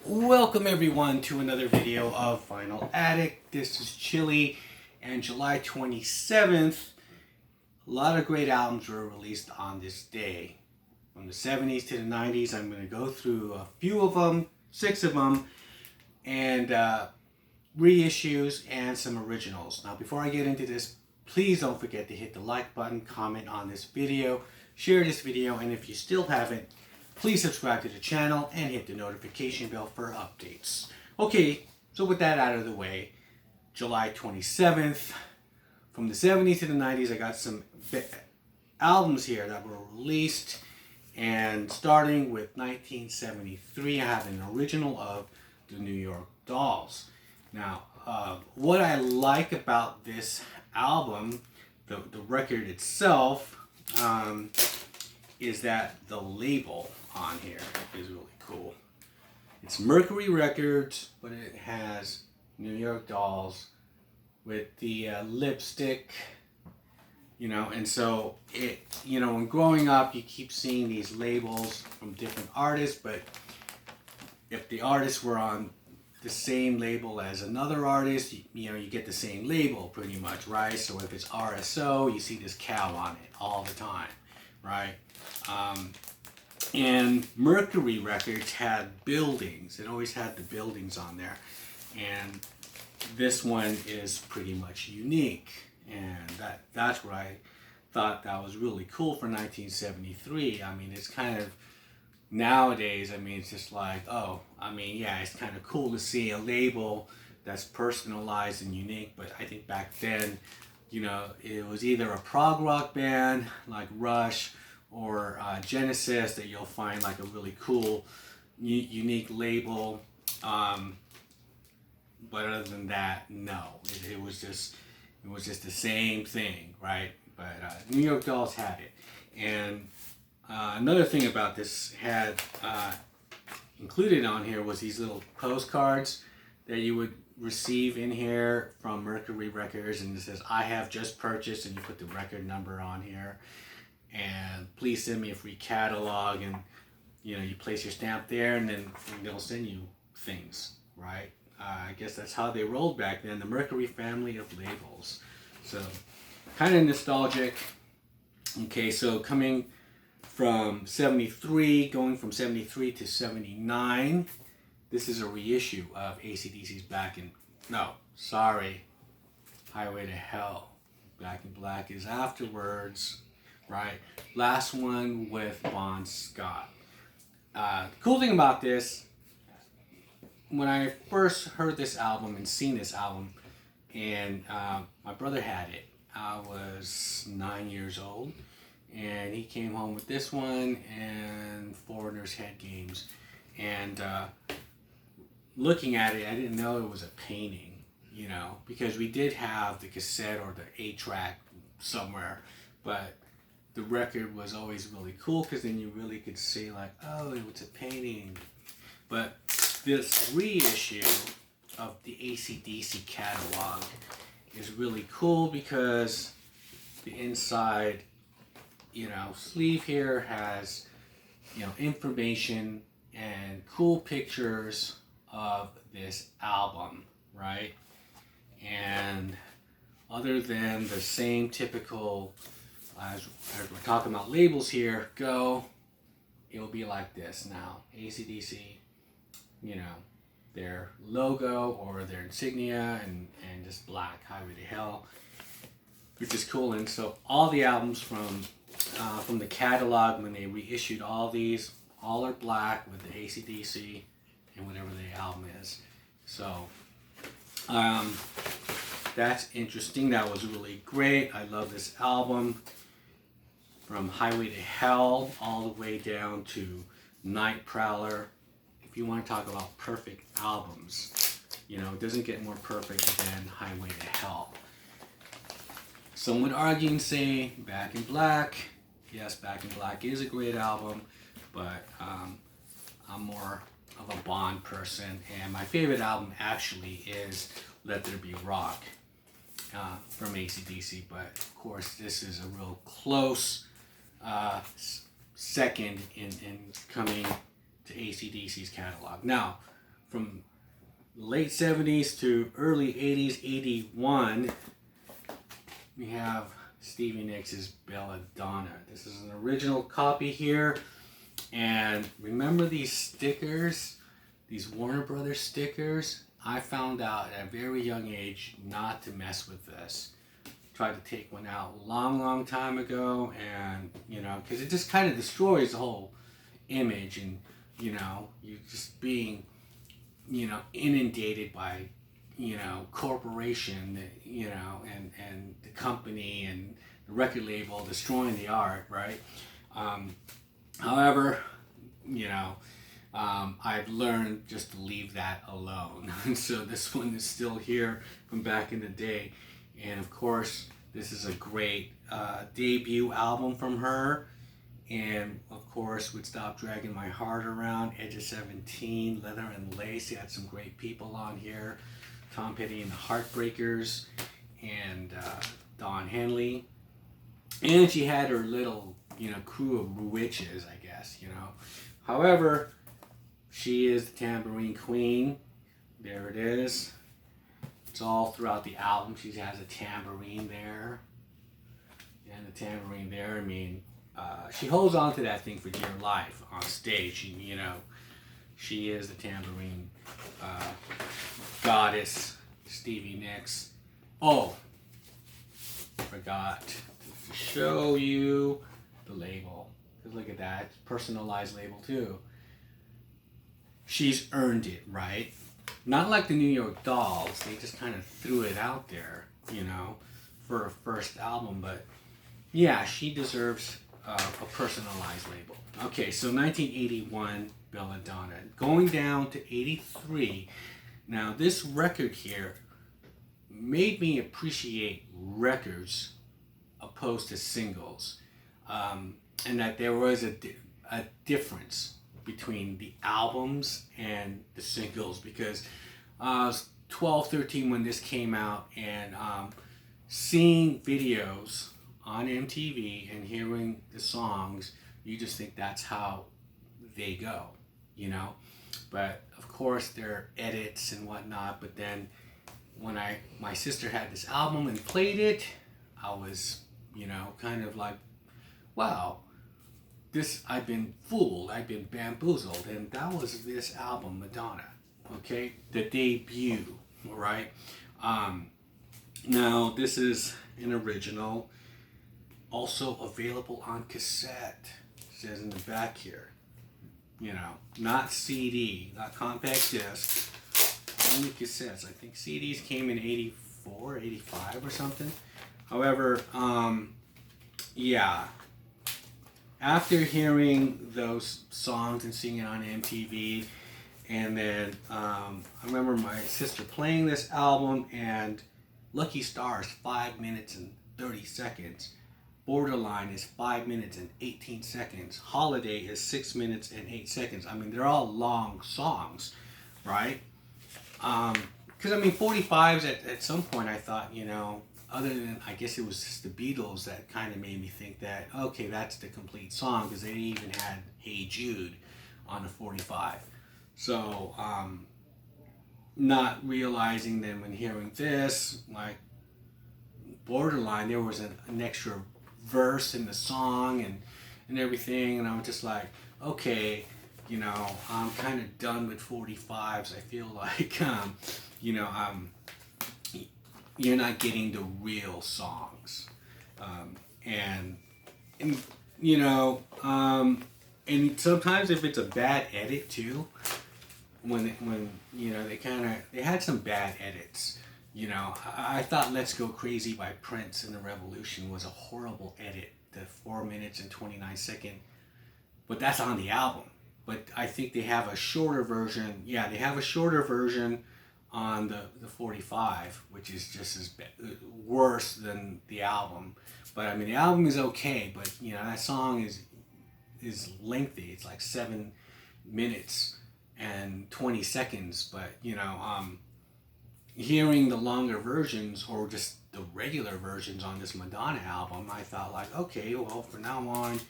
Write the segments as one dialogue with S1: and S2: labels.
S1: Welcome everyone to another video of Vinyl Addict. This is Chili, and July 27th, a lot of great albums were released on this day. From the 70s to the 90s, I'm going to go through a few of them, 6 of them, and reissues and some originals. Now before I get into this, please don't forget to hit the like button, comment on this video, share this video, and if you still haven't, please subscribe to the channel and hit the notification bell for updates. Okay, so with that out of the way, July 27th, from the 70s to the 90s, I got some albums here that were released. And starting with 1973, I have an original of the New York Dolls. Now, what I like about this album, the record itself, is that the label on here is really cool. It's Mercury Records, but it has New York Dolls with the lipstick, and so when growing up, you keep seeing these labels from different artists, but if the artists were on the same label as another artist, you get the same label pretty much, right? So if it's RSO, you see this cow on it all the time, right? And Mercury Records had buildings. It always had the buildings on there. And this one is pretty much unique. And that's what I thought that was really cool for 1973. I mean, it's kind of, nowadays, it's just like, it's kind of cool to see a label that's personalized and unique. But I think back then, it was either a prog rock band like Rush or Genesis that you'll find like a really cool, unique label. But other than that, no. It was just the same thing, right? But New York Dolls had it. And another thing about this had included on here was these little postcards that you would receive in here from Mercury Records, and it says, "I have just purchased," and you put the record number on here. And please send me a free catalog, and you place your stamp there, and then they'll send you things, right? I guess that's how they rolled back then, the Mercury family of labels. So kind of nostalgic. Okay, so coming from 73, going from 73 to 79, this is a reissue of AC/DC's Highway to Hell. Back in Black is afterwards. Right, last one with Bon Scott. The cool thing about this, when I first heard this album and seen this album, and my brother had it, I was 9 years old, and he came home with this one and Foreigner's Head Games, and looking at it, I didn't know it was a painting, because we did have the cassette or the 8-track somewhere, but the record was always really cool because then you really could see like, oh, it was a painting. But this reissue of the AC/DC catalog is really cool because the inside, sleeve here has, information and cool pictures of this album, right? And other than the same typical, as we're talking about labels here, it'll be like this now. AC/DC, their logo or their insignia, and just black, Highway to Hell, which is cool. And so all the albums from the catalog, when they reissued all these, all are black with the AC/DC and whatever the album is. So that's interesting. That was really great. I love this album. From Highway to Hell all the way down to Night Prowler. If you want to talk about perfect albums, it doesn't get more perfect than Highway to Hell. Some would argue and say Back in Black. Yes, Back in Black is a great album, but I'm more of a Bond person, and my favorite album actually is Let There Be Rock from AC/DC, but of course this is a real close second in coming to AC/DC's catalog. Now, from late 70s to early 80s, 81, we have Stevie Nicks' Belladonna. This is an original copy here. And remember these stickers, these Warner Brothers stickers? I found out at a very young age not to mess with this. Tried to take one out a long time ago, and because it just kind of destroys the whole image, and you're just being inundated by corporation, and the company and the record label destroying the art, right? However, I've learned just to leave that alone. And so this one is still here from back in the day. And of course, this is a great debut album from her. And of course, Would Stop Dragging My Heart Around, Edge of 17, Leather and Lace. She had some great people on here. Tom Petty and the Heartbreakers, and Don Henley. And she had her little, crew of witches, I guess, However, she is the tambourine queen. There it is. It's all throughout the album. She has a tambourine there. And a tambourine there. I mean, she holds on to that thing for dear life on stage. She is the tambourine goddess, Stevie Nicks. Oh, forgot to show you the label. Because look at that. It's a personalized label too. She's earned it, right? Not like the New York Dolls. They just kind of threw it out there, for her first album. But yeah, she deserves a personalized label. Okay, so 1981, Belladonna. Going down to 83. Now, this record here made me appreciate records opposed to singles. And that there was a difference between the albums and the singles, because I was 12, 13 when this came out, and seeing videos on MTV and hearing the songs, you just think that's how they go, But of course there are edits and whatnot. But then when my sister had this album and played it, I was, kind of like, wow, I've been fooled, I've been bamboozled. And that was this album, Madonna, okay? The debut, all right? Now, this is an original, also available on cassette. It says in the back here, not CD, not compact disc, only cassettes. I think CDs came in 84, 85 or something. However, yeah. After hearing those songs and seeing it on MTV, and then I remember my sister playing this album, and Lucky Star is 5 minutes and 30 seconds. Borderline is 5 minutes and 18 seconds. Holiday is 6 minutes and 8 seconds. I mean, they're all long songs, right? Because 45s at some point I thought, other than, I guess it was just the Beatles that kind of made me think that, okay, that's the complete song, because they even had Hey Jude on a 45. So, not realizing then when hearing this, like Borderline, there was an extra verse in the song and everything, and I was just like, okay, I'm kind of done with 45s. I feel like, you're not getting the real songs, and sometimes if it's a bad edit too, when they had some bad edits. I thought Let's Go Crazy by Prince and the Revolution was a horrible edit, the 4 minutes and 29 seconds, but that's on the album. But I think they have a shorter version. Yeah, they have a shorter version on the 45, which is just as worse than the album. But the album is okay, but that song is lengthy. It's like 7 minutes and 20 seconds. But hearing the longer versions, or just the regular versions on this Madonna album, I thought like, okay, well, from now on,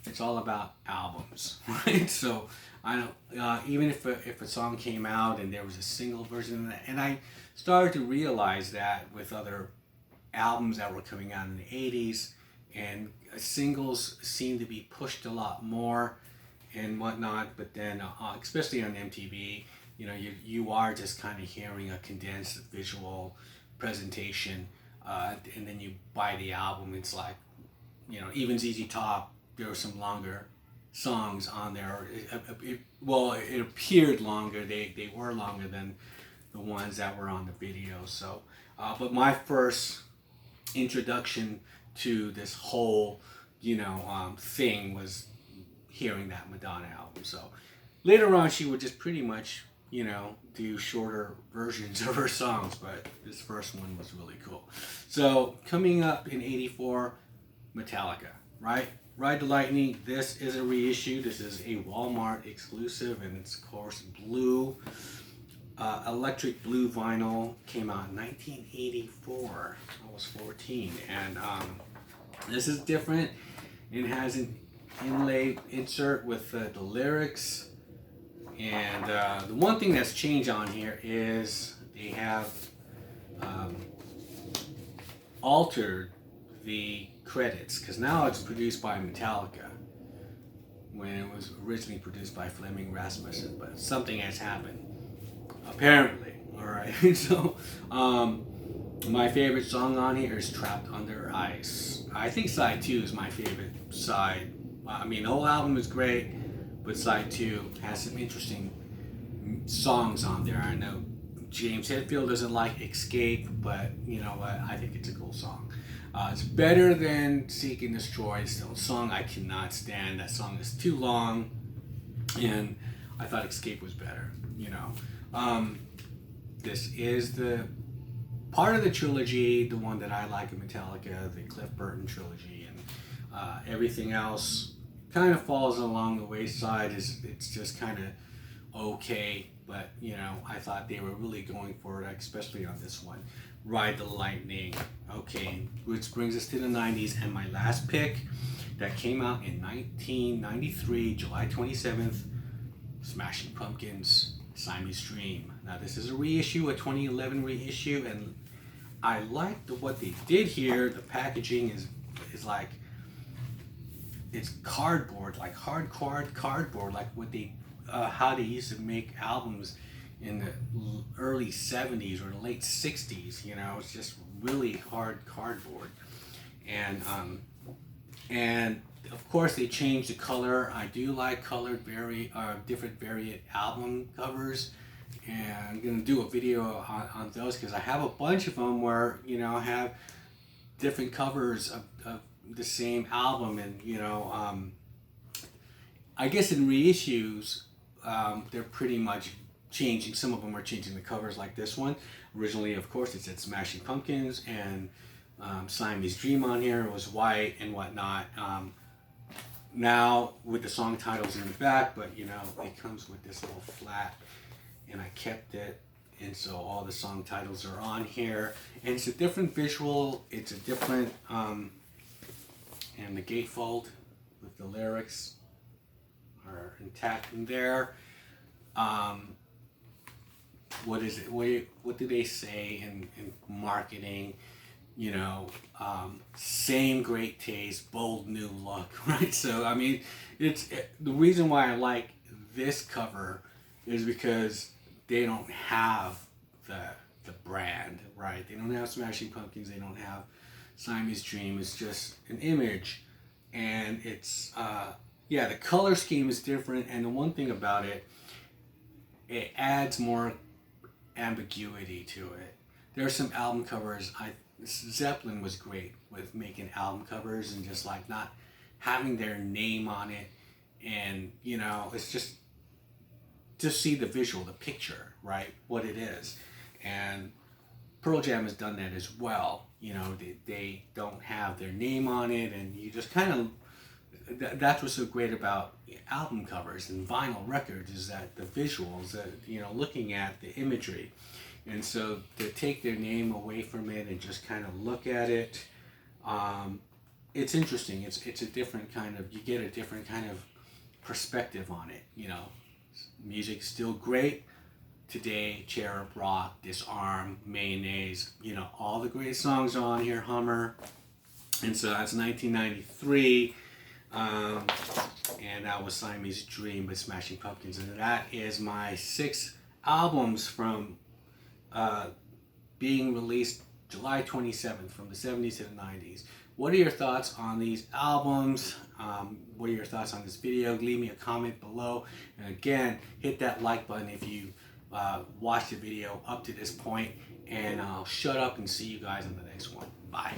S1: it's all about albums, right? So I don't, even if a song came out and there was a single version of that, and I started to realize that with other albums that were coming out in the 80s, and singles seemed to be pushed a lot more and whatnot, but then especially on MTV, you know, you are just kind of hearing a condensed visual presentation, and then you buy the album. It's like, you know, even ZZ Top, there were some longer songs on there. It appeared longer. They were longer than the ones that were on the video. So, but my first introduction to this whole, you know, thing was hearing that Madonna album. So later on, she would just pretty much, you know, do shorter versions of her songs, but this first one was really cool. So coming up in '84, Metallica, right? Ride the Lightning. This is a reissue. This is a Walmart exclusive, and it's of course blue, electric blue vinyl. Came out in 1984. I was 14, and this is different. It has an inlay insert with the lyrics, and the one thing that's changed on here is they have altered the credits, because now it's produced by Metallica when it was originally produced by Fleming Rasmussen, but something has happened apparently. All right. So my favorite song on here is Trapped Under Ice. I think side 2 is my favorite side. I mean, the whole album is great, but side 2 has some interesting songs on there. I know James Hetfield doesn't like Escape, but you know what? I think it's a cool song. It's better than Seek and Destroy. It's a song I cannot stand. That song is too long, and I thought Escape was better. You know, this is the part of the trilogy, the one that I like in Metallica, the Cliff Burton trilogy, and everything else kind of falls along the wayside. It's just kind of okay, but you know, I thought they were really going for it, especially on this one. Ride the Lightning. Okay, which brings us to the 90s, and my last pick that came out in 1993, July 27th, Smashing Pumpkins, Siamese Dream. Now this is a reissue, a 2011 reissue, and I like what they did here. The packaging is like, it's cardboard, like hard cardboard, like what they how they used to make albums in the early 70s or the late 60s. You know, it's just really hard cardboard, and of course they changed the color. I do like colored different variant album covers, and I'm gonna do a video on those, because I have a bunch of them where, you know, I have different covers of the same album. And you know, I guess in reissues, they're pretty much changing. Some of them are changing the covers, like this one. Originally, of course, it said Smashing Pumpkins and Siamese Dream on here. It was white and whatnot. Now with the song titles in the back, but you know, it comes with this little flat, and I kept it, and so all the song titles are on here, and it's a different visual. It's a different and the gatefold with the lyrics are intact in there. What is it? What do they say in marketing? You know, same great taste, bold new look, right? So I mean, the reason why I like this cover is because they don't have the brand, right? They don't have Smashing Pumpkins. They don't have Siamese Dream. It's just an image, and it's yeah, the color scheme is different, and the one thing about it, it adds more ambiguity to it. There are some album covers. Zeppelin was great with making album covers and just like not having their name on it, and you know, it's just see the visual, the picture, right? What it is. And Pearl Jam has done that as well. You know, they don't have their name on it, and you just kind of, that's what's so great about album covers and vinyl records, is that the visuals, you know, looking at the imagery. And so to take their name away from it and just kind of look at it, it's interesting. It's a different kind of, you get a different kind of perspective on it. You know, music's still great today. Cherub Rock, Disarm, Mayonnaise. You know, all the great songs are on here. Hummer, and so that's 1993. And that was Siamese Dream by Smashing Pumpkins, and that is my 6 albums from being released July 27th, from the 70s to the 90s. What are your thoughts on these albums? What are your thoughts on this video? Leave me a comment below. And again, hit that like button if you watched the video up to this point. And I'll shut up and see you guys on the next one. Bye.